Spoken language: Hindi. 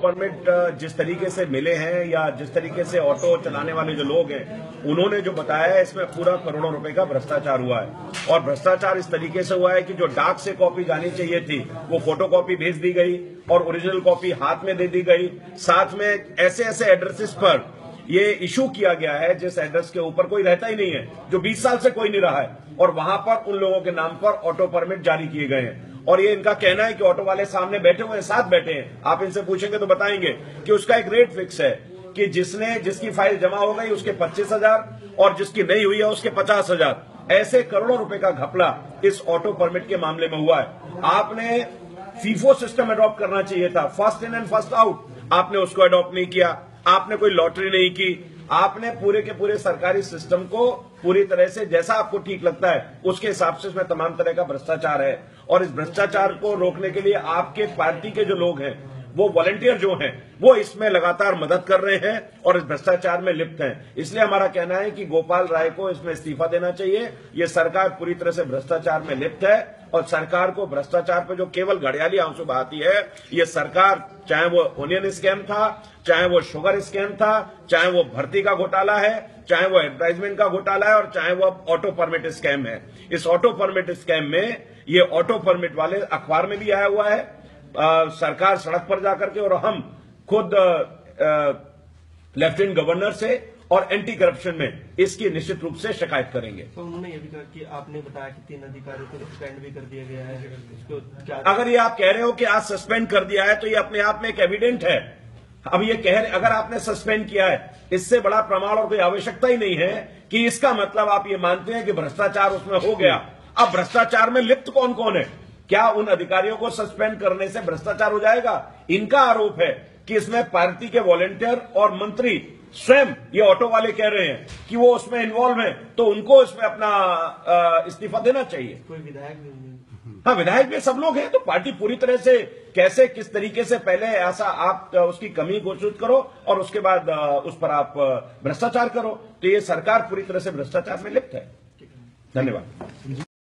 परमिट जिस तरीके से मिले हैं या जिस तरीके से ऑटो चलाने वाले जो लोग हैं उन्होंने जो बताया है, इसमें पूरा करोड़ों रुपए का भ्रष्टाचार हुआ है। और भ्रष्टाचार इस तरीके से हुआ है कि जो डाक से कॉपी जानी चाहिए थी वो फोटो कॉपी भेज दी गई और ओरिजिनल कॉपी हाथ में दे दी गई। साथ में ऐसे ऐसे एड्रेसेस पर ये इशू किया गया है जिस एड्रेस के ऊपर कोई रहता ही नहीं है, जो 20 साल से कोई नहीं रहा है, और वहां पर उन लोगों के नाम पर ऑटो परमिट जारी किए गए हैं। और ये इनका कहना है कि ऑटो वाले सामने बैठे हुए हैं, साथ बैठे हैं, आप इनसे पूछेंगे तो बताएंगे कि उसका एक रेट फिक्स है कि जिसकी फाइल जमा हो गई उसके 25,000 और जिसकी नहीं हुई है उसके 50,000। ऐसे करोड़ों रुपए का घपला इस ऑटो परमिट के मामले में हुआ है। आपने फीफो सिस्टम अडॉप्ट करना चाहिए था, first in and first out, आपने उसको अडॉप्ट नहीं किया। आपने कोई लॉटरी नहीं की, आपने पूरे के पूरे सरकारी सिस्टम को पूरी तरह से जैसा आपको ठीक लगता है उसके हिसाब से इसमें तमाम तरह का भ्रष्टाचार है। और इस भ्रष्टाचार को रोकने के लिए आपके पार्टी के जो लोग हैं, वो वॉलंटियर जो हैं, वो इसमें लगातार मदद कर रहे हैं और इस भ्रष्टाचार में लिप्त हैं। इसलिए हमारा कहना है कि गोपाल राय को इसमें इस्तीफा देना चाहिए। ये सरकार पूरी तरह से भ्रष्टाचार में लिप्त है और सरकार को भ्रष्टाचार पे जो केवल घड़ियाली आंसू बहाती है, ये सरकार, चाहे वो ओनियन स्कैम था, चाहे वो शुगर स्कैम था, चाहे वो भर्ती का घोटाला है, चाहे वो एडवर्टाइजमेंट का घोटाला है और चाहे वो ऑटो परमिट स्कैम है। इस ऑटो परमिट स्कैम में ये ऑटो परमिट वाले अखबार में भी आया हुआ है, सरकार सड़क पर जाकर के, और हम खुद लेफ्टिनेंट गवर्नर से और एंटी करप्शन में इसकी निश्चित रूप से शिकायत करेंगे। तो उन्होंने ये भी कहा कि आपने बताया कि 3 अधिकारियों को सस्पेंड भी कर दिया गया है, इसको क्या? अगर ये आप कह रहे हो कि आज सस्पेंड कर दिया है तो ये अपने आप में एक एविडेंट है। अब ये कह रहे, अगर आपने सस्पेंड किया है, इससे बड़ा प्रमाण और कोई आवश्यकता ही नहीं है कि इसका मतलब आप ये मानते हैं कि भ्रष्टाचार उसमें हो गया। अब भ्रष्टाचार में लिप्त कौन कौन है? क्या उन अधिकारियों को सस्पेंड करने से भ्रष्टाचार हो जाएगा? इनका आरोप है कि इसमें पार्टी के वॉलंटियर और मंत्री स्वयं, ये ऑटो वाले कह रहे हैं कि वो उसमें इन्वॉल्व हैं, तो उनको इसमें अपना इस्तीफा देना चाहिए। कोई विधायक भी? हाँ, विधायक भी सब लोग हैं। तो पार्टी पूरी तरह से कैसे, किस तरीके से पहले ऐसा आप उसकी कमी घोषित करो और उसके बाद उस पर आप भ्रष्टाचार करो, तो ये सरकार पूरी तरह से भ्रष्टाचार में लिप्त है। धन्यवाद।